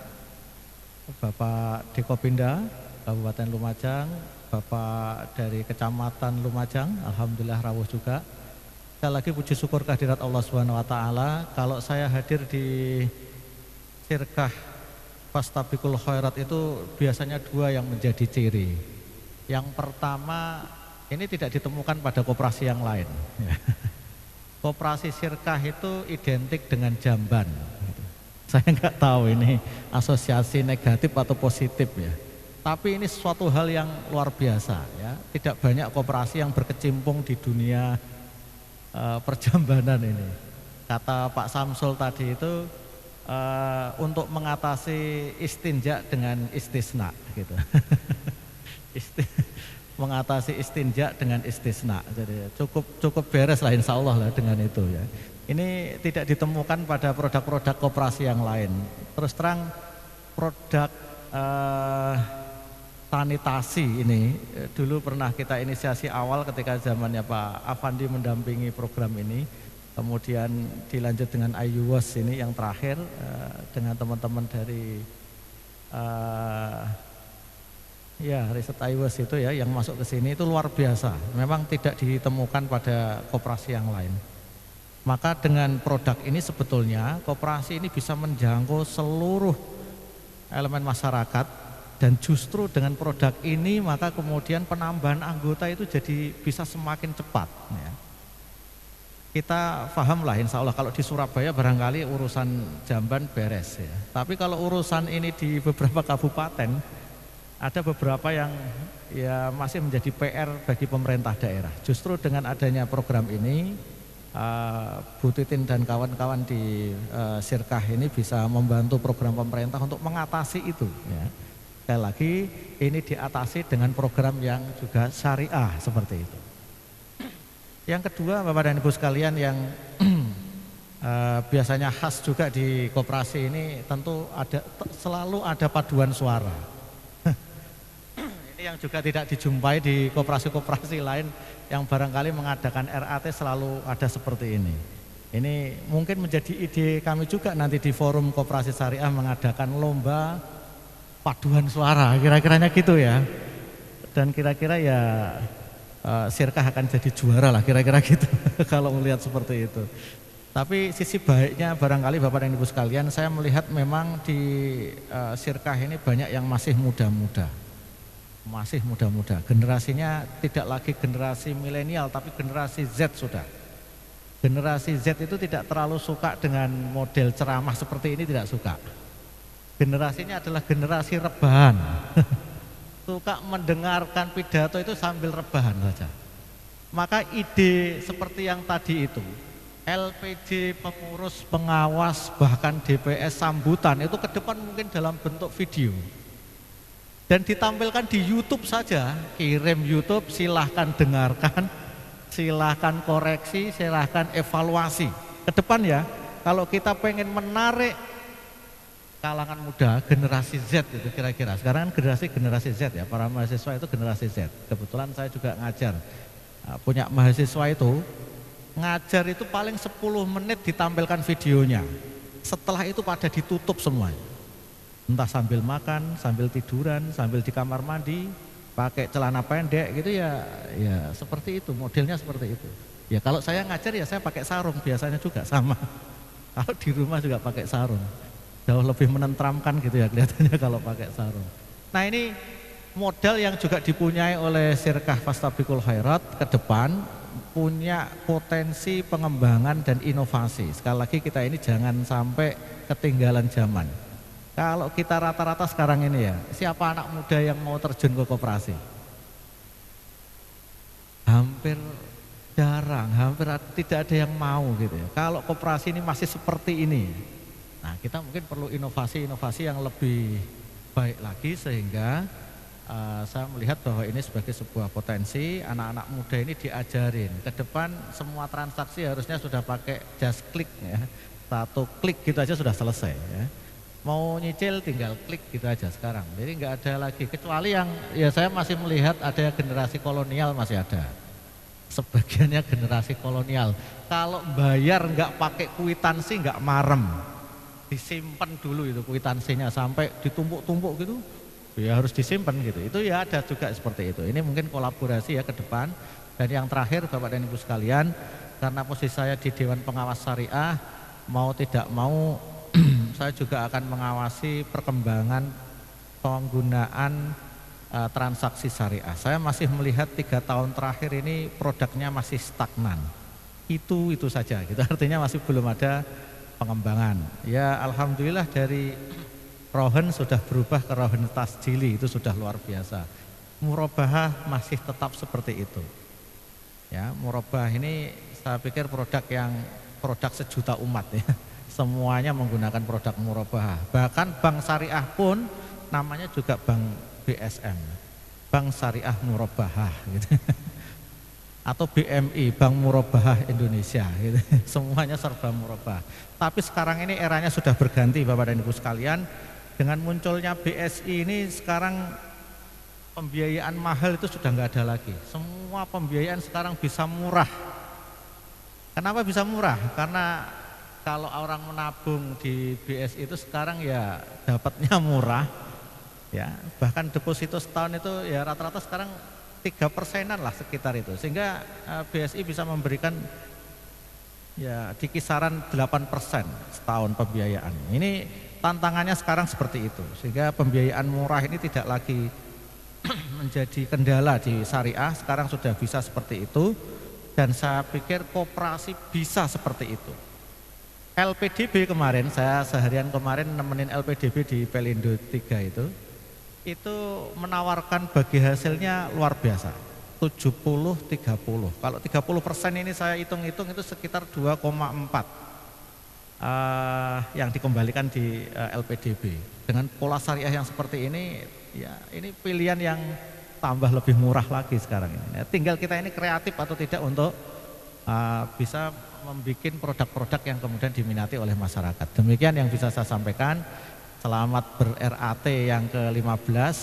Bapak Dekopinda Kabupaten Lumajang, Bapak dari Kecamatan Lumajang, alhamdulillah rawuh juga. Sekali lagi puji syukur kehadirat Allah Subhanahu wa taala. Kalau saya hadir di Sirkah Fastabiqul Khairat itu biasanya dua yang menjadi ciri. Yang pertama, ini tidak ditemukan pada koperasi yang lain. Koperasi Sirkah itu identik dengan jamban. Saya nggak tahu ini asosiasi negatif atau positif ya. Tapi ini suatu hal yang luar biasa ya. Tidak banyak koperasi yang berkecimpung di dunia perjambanan ini. Kata Pak Samsul tadi itu untuk mengatasi istinja dengan istisna gitu. Mengatasi istinja dengan istisna. Jadi cukup beres lah insya Allah lah dengan itu ya. Ini tidak ditemukan pada produk-produk koperasi yang lain. Terus terang produk sanitasi ini dulu pernah kita inisiasi awal ketika zamannya Pak Afandi mendampingi program ini, kemudian dilanjut dengan IUWAS ini yang terakhir dengan teman-teman dari riset IUWAS itu ya yang masuk ke sini itu luar biasa. Memang tidak ditemukan pada koperasi yang lain. Maka dengan produk ini sebetulnya koperasi ini bisa menjangkau seluruh elemen masyarakat. Dan justru dengan produk ini maka kemudian penambahan anggota itu jadi bisa semakin cepat ya. Kita paham lah insya Allah kalau di Surabaya barangkali urusan jamban beres ya. Tapi kalau urusan ini di beberapa kabupaten ada beberapa yang ya masih menjadi PR bagi pemerintah daerah. Justru dengan adanya program ini Bu Titin dan kawan-kawan di Sirkah ini bisa membantu program pemerintah untuk mengatasi itu ya. Sekali lagi ini diatasi dengan program yang juga syariah seperti itu. Yang kedua Bapak dan Ibu sekalian yang biasanya khas juga di koperasi ini tentu selalu ada paduan suara. Ini yang juga tidak dijumpai di koperasi-koperasi lain yang barangkali mengadakan RAT selalu ada seperti ini. Ini mungkin menjadi ide kami juga nanti di forum koperasi syariah mengadakan lomba paduan suara, kira-kiranya gitu ya. Dan kira-kira ya Sirkah akan jadi juara lah, kira-kira gitu kalau melihat seperti itu. Tapi sisi baiknya barangkali Bapak dan Ibu sekalian, saya melihat memang di Sirkah ini banyak yang masih muda-muda. Masih muda-muda, generasinya tidak lagi generasi milenial tapi generasi Z sudah. Generasi Z itu tidak terlalu suka dengan model ceramah seperti ini, tidak suka. Generasinya adalah generasi rebahan. Suka mendengarkan pidato itu sambil rebahan saja. Maka ide seperti yang tadi itu, LPD, pengurus, pengawas, bahkan DPS sambutan itu ke depan mungkin dalam bentuk video. Dan ditampilkan di YouTube saja, kirim YouTube, silahkan dengarkan, silahkan koreksi, silahkan evaluasi. Ke depan ya, kalau kita pengen menarik kalangan muda, generasi Z itu kira-kira. Sekarang kan generasi Z ya, para mahasiswa itu generasi Z. Kebetulan saya juga ngajar. Punya mahasiswa itu ngajar itu paling 10 menit ditampilkan videonya. Setelah itu pada ditutup semuanya. Entah sambil makan, sambil tiduran, sambil di kamar mandi, pakai celana pendek gitu ya seperti itu, modelnya seperti itu. Ya kalau saya ngajar ya saya pakai sarung biasanya juga sama. Kalau di rumah juga pakai sarung. Jauh lebih menentramkan gitu ya kelihatannya kalau pakai sarung. Nah ini modal yang juga dipunyai oleh Sirkah Fastabiqul Khairat ke depan punya potensi pengembangan dan inovasi. Sekali lagi kita ini jangan sampai ketinggalan zaman. Kalau kita rata-rata sekarang ini ya, siapa anak muda yang mau terjun ke koperasi? Hampir jarang, hampir tidak ada yang mau gitu ya. Kalau koperasi ini masih seperti ini, nah kita mungkin perlu inovasi-inovasi yang lebih baik lagi sehingga saya melihat bahwa ini sebagai sebuah potensi anak-anak muda ini diajarin. Ke depan semua transaksi harusnya sudah pakai just click ya. 1 klik gitu aja sudah selesai ya. Mau nyicil tinggal klik gitu aja sekarang. Jadi nggak ada lagi kecuali yang ya saya masih melihat ada generasi kolonial masih ada. Sebagiannya generasi kolonial. Kalau bayar nggak pakai kwitansi nggak marem. Disimpan dulu itu kwitansinya sampai ditumpuk-tumpuk gitu. Ya harus disimpan gitu. Itu ya ada juga seperti itu. Ini mungkin kolaborasi ya ke depan. Dan yang terakhir Bapak dan Ibu sekalian, karena posisi saya di Dewan Pengawas Syariah, mau tidak mau saya juga akan mengawasi perkembangan penggunaan transaksi syariah. Saya masih melihat 3 tahun terakhir ini produknya masih stagnan. Itu saja gitu. Artinya masih belum ada pengembangan. Ya alhamdulillah dari rohen sudah berubah ke rohen tasjili, itu sudah luar biasa. Murabahah masih tetap seperti itu. Ya, murabahah ini saya pikir produk sejuta umat ya. Semuanya menggunakan produk murabahah. Bahkan bank syariah pun namanya juga bank BSM, Bank Syariah Murabahah gitu. Atau BMI, Bank Murabahah Indonesia gitu. Semuanya serba murabahah. Tapi sekarang ini eranya sudah berganti Bapak dan Ibu sekalian. Dengan munculnya BSI ini sekarang pembiayaan mahal itu sudah nggak ada lagi. Semua pembiayaan sekarang bisa murah. Kenapa bisa murah? Karena kalau orang menabung di BSI itu sekarang ya dapatnya murah. Ya, bahkan deposito setahun itu ya rata-rata sekarang 3%-an lah sekitar itu. Sehingga BSI bisa memberikan ya di kisaran 8% setahun pembiayaan. Ini tantangannya sekarang seperti itu, sehingga pembiayaan murah ini tidak lagi menjadi kendala di syariah, sekarang sudah bisa seperti itu, dan saya pikir koperasi bisa seperti itu. LPDB kemarin, saya seharian kemarin nemenin LPDB di Pelindo 3 itu menawarkan bagi hasilnya luar biasa, 70-30. Kalau 30% ini saya hitung-hitung itu sekitar 2,4. Yang dikembalikan di LPDB. Dengan pola syariah yang seperti ini, ya ini pilihan yang tambah lebih murah lagi sekarang ini. Ya, tinggal kita ini kreatif atau tidak untuk bisa membuat produk-produk yang kemudian diminati oleh masyarakat. Demikian yang bisa saya sampaikan. Selamat ber-RAT yang ke-15.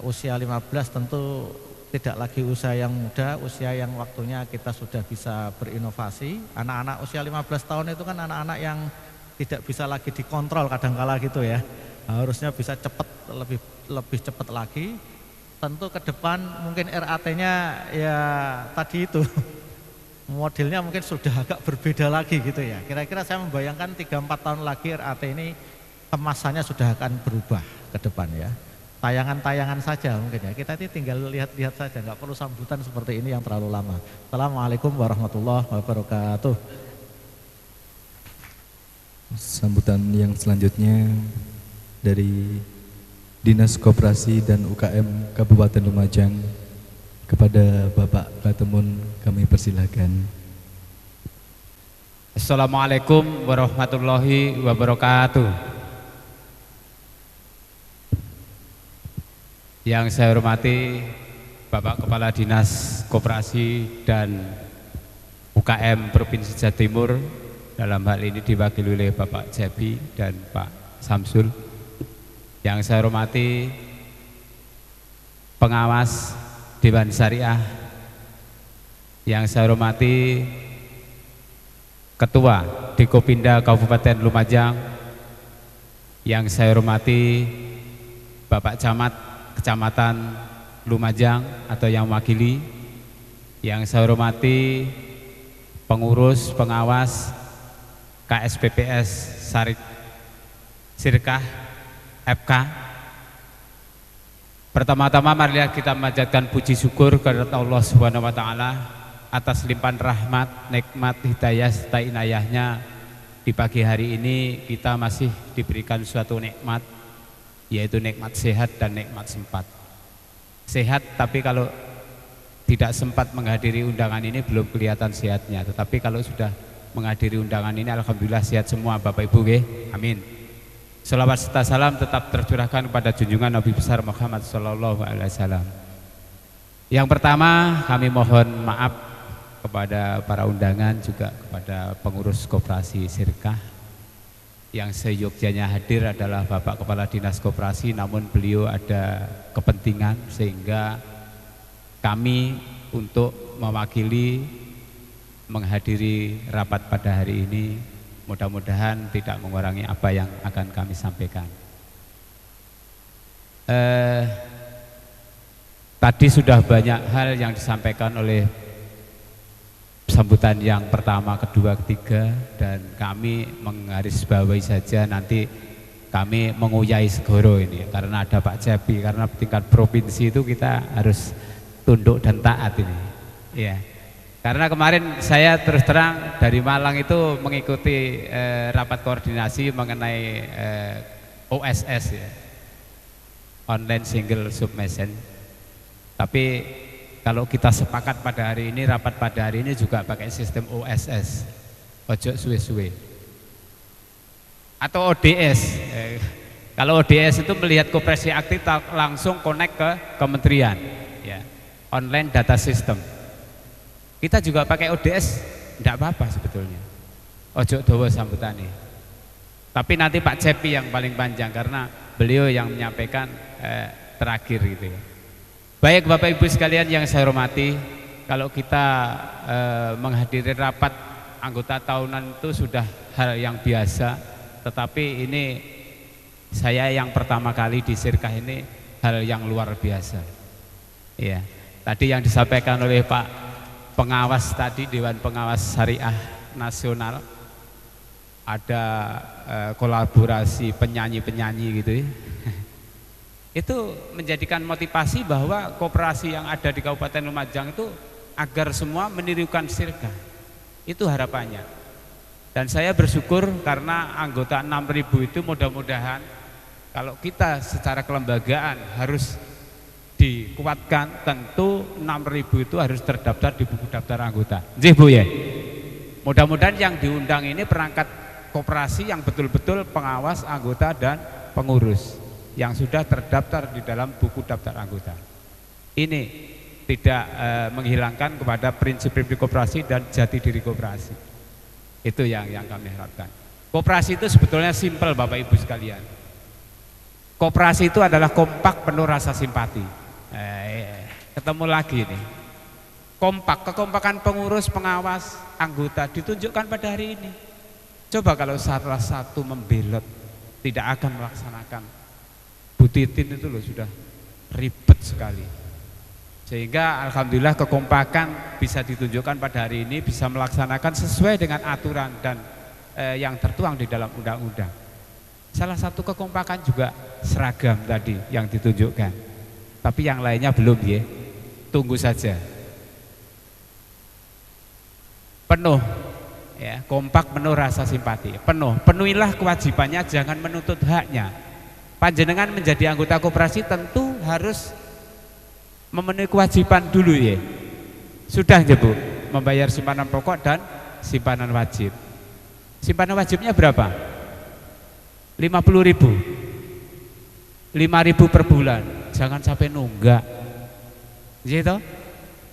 Usia 15 tentu tidak lagi usia yang muda, usia yang waktunya kita sudah bisa berinovasi. Anak-anak usia 15 tahun itu kan anak-anak yang tidak bisa lagi dikontrol kadangkala gitu ya. Harusnya bisa cepat, lebih cepat lagi. Tentu ke depan mungkin RAT-nya ya tadi itu modelnya mungkin sudah agak berbeda lagi gitu ya. Kira-kira saya membayangkan 3-4 tahun lagi RAT ini kemasannya sudah akan berubah ke depan ya. Tayangan-tayangan saja mungkin ya, kita ini tinggal lihat-lihat saja, nggak perlu sambutan seperti ini yang terlalu lama. Assalamualaikum warahmatullahi wabarakatuh. Sambutan yang selanjutnya dari Dinas Koperasi dan UKM Kabupaten Lumajang, kepada Bapak Katemun kami persilakan. Assalamualaikum warahmatullahi wabarakatuh. Yang saya hormati Bapak Kepala Dinas Koperasi dan UKM Provinsi Jawa Timur, dalam hal ini diwakili oleh Bapak Jebi dan Pak Samsul. Yang saya hormati pengawas Dewan Syariah, yang saya hormati Ketua Dikopinda Kabupaten Lumajang, yang saya hormati Bapak Camat Kecamatan Lumajang atau yang mewakili, yang saya hormati pengurus pengawas KSPPS Sirkah FK. Pertama-tama marilah kita memanjatkan puji syukur kepada Allah Subhanahu wa taala atas limpahan rahmat, nikmat, hidayah serta inayahnya. Di pagi hari ini kita masih diberikan suatu nikmat, yaitu nikmat sehat dan nikmat sempat. Sehat, tapi kalau tidak sempat menghadiri undangan ini belum kelihatan sehatnya. Tetapi kalau sudah menghadiri undangan ini alhamdulillah sehat semua Bapak Ibu nggih. Amin. Selawat serta salam tetap tercurahkan kepada junjungan Nabi besar Muhammad sallallahu alaihi wasallam. Yang pertama, kami mohon maaf kepada para undangan, juga kepada pengurus koperasi Sirkah. Yang seyogyanya hadir adalah Bapak Kepala Dinas Koperasi, namun beliau ada kepentingan sehingga kami untuk mewakili menghadiri rapat pada hari ini. Mudah-mudahan tidak mengurangi apa yang akan kami sampaikan. Tadi sudah banyak hal yang disampaikan oleh sambutan yang pertama, kedua, ketiga, dan kami menggarisbawahi saja. Nanti kami menguyai segoro ini karena ada Pak Cepi, karena tingkat provinsi itu kita harus tunduk dan taat ini. Ya. Karena kemarin saya terus terang dari Malang itu mengikuti rapat koordinasi mengenai OSS ya, Online Single Submission. Tapi kalau kita sepakat pada hari ini, rapat pada hari ini juga pakai sistem OSS, ojo suwe-suwe, atau ODS. Kalau ODS itu melihat koperasi aktif langsung connect ke kementerian, ya, online data system. Kita juga pakai ODS, tidak apa-apa sebetulnya. Ojo dowo sambutane. Tapi nanti Pak Cepi yang paling panjang karena beliau yang menyampaikan terakhir gitu ya. Baik Bapak Ibu sekalian yang saya hormati, kalau kita menghadiri rapat anggota tahunan itu sudah hal yang biasa, tetapi ini saya yang pertama kali di Sirkah ini hal yang luar biasa. Ya, tadi yang disampaikan oleh Pak pengawas tadi, Dewan Pengawas Syariah Nasional, ada kolaborasi penyanyi-penyanyi gitu ya. Itu menjadikan motivasi bahwa koperasi yang ada di Kabupaten Lumajang itu agar semua menirukan Sirkah. Itu harapannya. Dan saya bersyukur karena anggota 6.000 itu mudah-mudahan kalau kita secara kelembagaan harus dikuatkan, tentu 6.000 itu harus terdaftar di buku daftar anggota. Nggih Bu ya. Mudah-mudahan yang diundang ini perangkat koperasi yang betul-betul pengawas, anggota dan pengurus yang sudah terdaftar di dalam buku daftar anggota. Ini tidak menghilangkan kepada prinsip-prinsip koperasi dan jati diri koperasi. Itu yang kami harapkan. Koperasi itu sebetulnya simpel Bapak Ibu sekalian. Koperasi itu adalah kompak penuh rasa simpati. Ketemu lagi nih. Kompak, kekompakan pengurus, pengawas, anggota ditunjukkan pada hari ini. Coba kalau salah satu membelot, tidak akan melaksanakan. Bu Titin itu loh sudah ribet sekali. Sehingga alhamdulillah kekompakan bisa ditunjukkan pada hari ini, bisa melaksanakan sesuai dengan aturan dan yang tertuang di dalam undang-undang. Salah satu kekompakan juga seragam tadi yang ditunjukkan. Tapi yang lainnya belum ya, tunggu saja. Penuh, ya, kompak penuh rasa simpati. Penuhilah kewajibannya, jangan menuntut haknya. Panjenengan menjadi anggota koperasi tentu harus memenuhi kewajiban dulu ya. Sudah ya Bu, membayar simpanan pokok dan simpanan wajib. Simpanan wajibnya berapa? 50.000, 5.000 per bulan. Jangan sampai nunggak, gitu.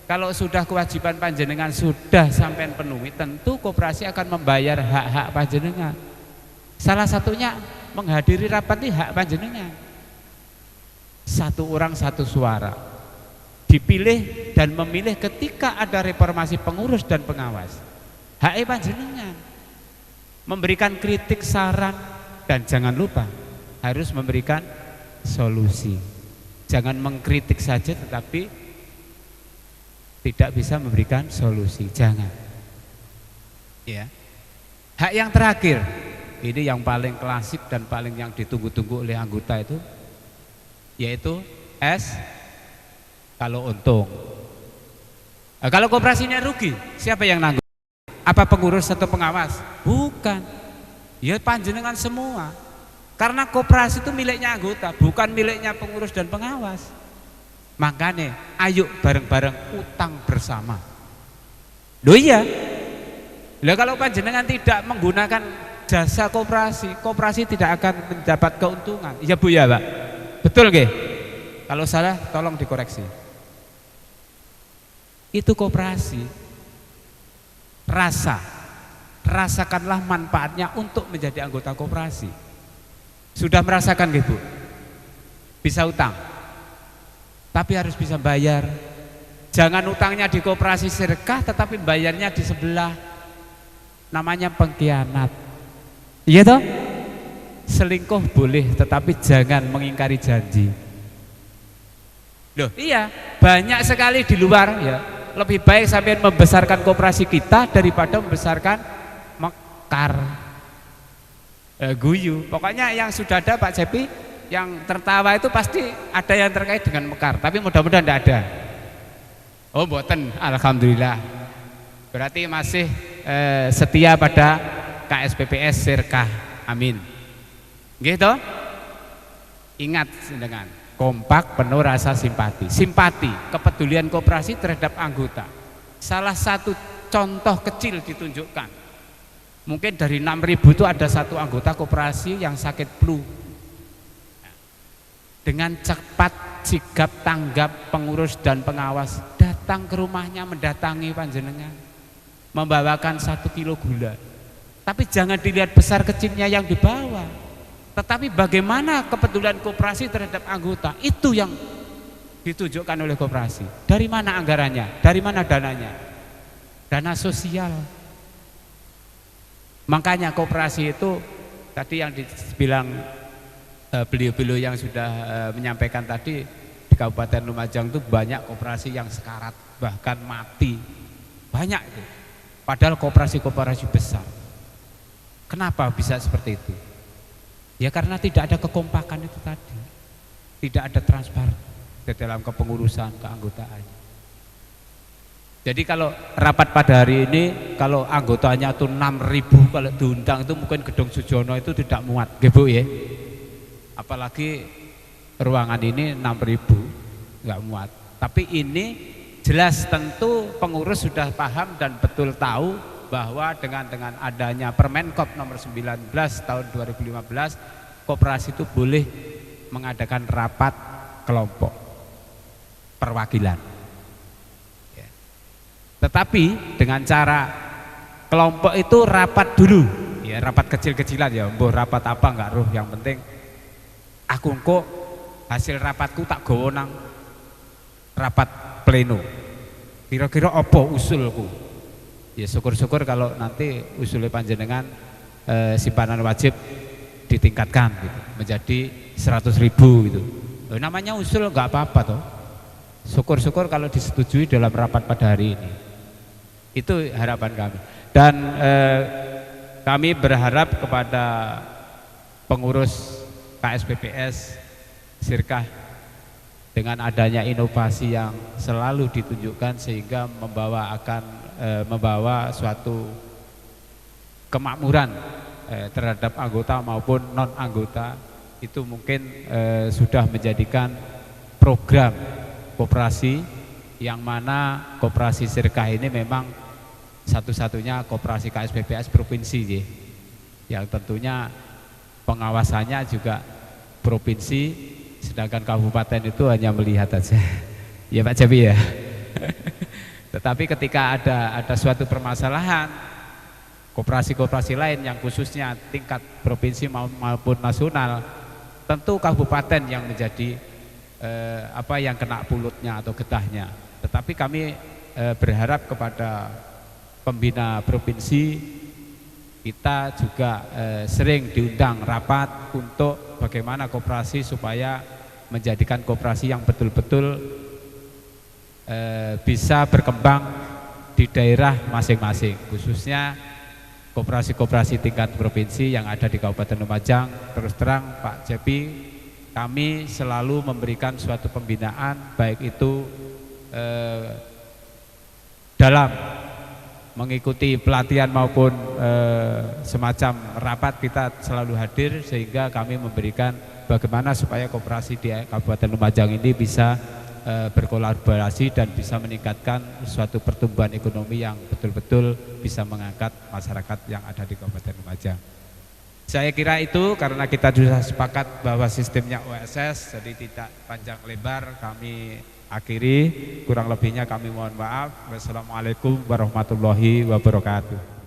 Kalau sudah kewajiban panjenengan sudah sampai penuhi, tentu koperasi akan membayar hak-hak panjenengan. Salah satunya menghadiri rapat ini hak panjenengan. Satu orang satu suara, dipilih dan memilih ketika ada reformasi pengurus dan pengawas. Hak panjenengan memberikan kritik, saran, dan jangan lupa harus memberikan solusi. Jangan mengkritik saja tetapi tidak bisa memberikan solusi, jangan. Ya. Hak yang terakhir, ini yang paling klasik dan paling yang ditunggu-tunggu oleh anggota itu, yaitu kalau untung. Nah, kalau koperasinya rugi, siapa yang nanggung? Apa pengurus atau pengawas? Bukan. Ya panjenengan semua. Karena koperasi itu miliknya anggota, bukan miliknya pengurus dan pengawas. Makanya ayo bareng-bareng utang bersama. Loh iya. Lah kalau panjenengan tidak menggunakan jasa koperasi, koperasi tidak akan mendapat keuntungan. Iya Bu ya Pak. Betul nggih? Kalau salah tolong dikoreksi. Itu koperasi. Rasakanlah manfaatnya untuk menjadi anggota koperasi. Sudah merasakan nggih Bu? Bisa utang. Tapi harus bisa bayar. Jangan utangnya di koperasi sedekah tetapi bayarnya di sebelah. Namanya pengkhianat. Iya toh? Selingkuh boleh tetapi jangan mengingkari janji. Loh, iya, banyak sekali di luar ya. Lebih baik sampai membesarkan koperasi kita daripada membesarkan mekar. Guyu. Pokoknya yang sudah ada Pak Cepi, yang tertawa itu pasti ada yang terkait dengan mekar, tapi mudah-mudahan tidak ada. Oh mboten, alhamdulillah. Berarti masih setia pada KSPPS Sirkah. Amin. Gitu. Ingat dengan kompak, penuh rasa simpati. Simpati, kepedulian koperasi terhadap anggota. Salah satu contoh kecil ditunjukkan. Mungkin dari 6.000 itu ada satu anggota koperasi yang sakit flu. Dengan cepat sigap tanggap pengurus dan pengawas datang ke rumahnya, mendatangi panjenengan, membawakan 1 kilo gula. Tapi jangan dilihat besar kecilnya yang dibawa, tetapi bagaimana kepedulian koperasi terhadap anggota, itu yang ditunjukkan oleh koperasi. Dari mana anggarannya? Dari mana dananya? Dana sosial. Makanya koperasi itu tadi yang dibilang beliau-beliau yang sudah menyampaikan tadi, di Kabupaten Lumajang itu banyak koperasi yang sekarat, bahkan mati. Banyak itu. Padahal koperasi-koperasi besar. Kenapa bisa seperti itu? Ya karena tidak ada kekompakan itu tadi. Tidak ada transparan di dalam kepengurusan, keanggotaan. Jadi kalau rapat pada hari ini, kalau anggotanya itu 6.000, kalau diundang itu mungkin Gedung Sujono itu tidak muat, nggih Bu ya. Apalagi ruangan ini 6.000, nggak muat. Tapi ini jelas tentu pengurus sudah paham dan betul tahu bahwa dengan adanya Permenkop nomor 19 tahun 2015, koperasi itu boleh mengadakan rapat kelompok perwakilan. Ya. Tetapi dengan cara kelompok itu rapat dulu, ya rapat kecil-kecilan ya, mbuh rapat apa enggak roh, yang penting aku kok hasil rapatku tak gawa nang rapat pleno. Kira-kira apa usulku? Ya syukur-syukur kalau nanti usulnya panjenengan simpanan wajib ditingkatkan gitu, menjadi 100.000 gitu. Namanya usul enggak apa-apa toh. Syukur-syukur kalau disetujui dalam rapat pada hari ini. Itu harapan kami. Dan kami berharap kepada pengurus KSPPS Sirkah dengan adanya inovasi yang selalu ditunjukkan sehingga membawa suatu kemakmuran terhadap anggota maupun non anggota, itu mungkin sudah menjadikan program koperasi yang mana koperasi Sirkah ini memang satu-satunya koperasi KSPPS provinsi, yang tentunya pengawasannya juga provinsi, sedangkan kabupaten itu hanya melihat aja. Ya Pak Jabi ya. Tetapi ketika ada suatu permasalahan, koperasi-koperasi lain yang khususnya tingkat provinsi maupun nasional, tentu kabupaten yang menjadi yang kena pulutnya atau getahnya. Tetapi kami berharap kepada pembina provinsi, kita juga sering diundang rapat untuk bagaimana koperasi supaya menjadikan koperasi yang betul-betul bisa berkembang di daerah masing-masing, khususnya koperasi-koperasi tingkat provinsi yang ada di Kabupaten Lumajang. Terus terang Pak Cepi, kami selalu memberikan suatu pembinaan, baik itu dalam mengikuti pelatihan maupun semacam rapat, kita selalu hadir sehingga kami memberikan bagaimana supaya koperasi di Kabupaten Lumajang ini bisa berkolaborasi dan bisa meningkatkan suatu pertumbuhan ekonomi yang betul-betul bisa mengangkat masyarakat yang ada di Kabupaten Lumajang. Saya kira itu, karena kita sudah sepakat bahwa sistemnya OSS, jadi tidak panjang lebar, kami akhiri. Kurang lebihnya kami mohon maaf. Wassalamualaikum warahmatullahi wabarakatuh.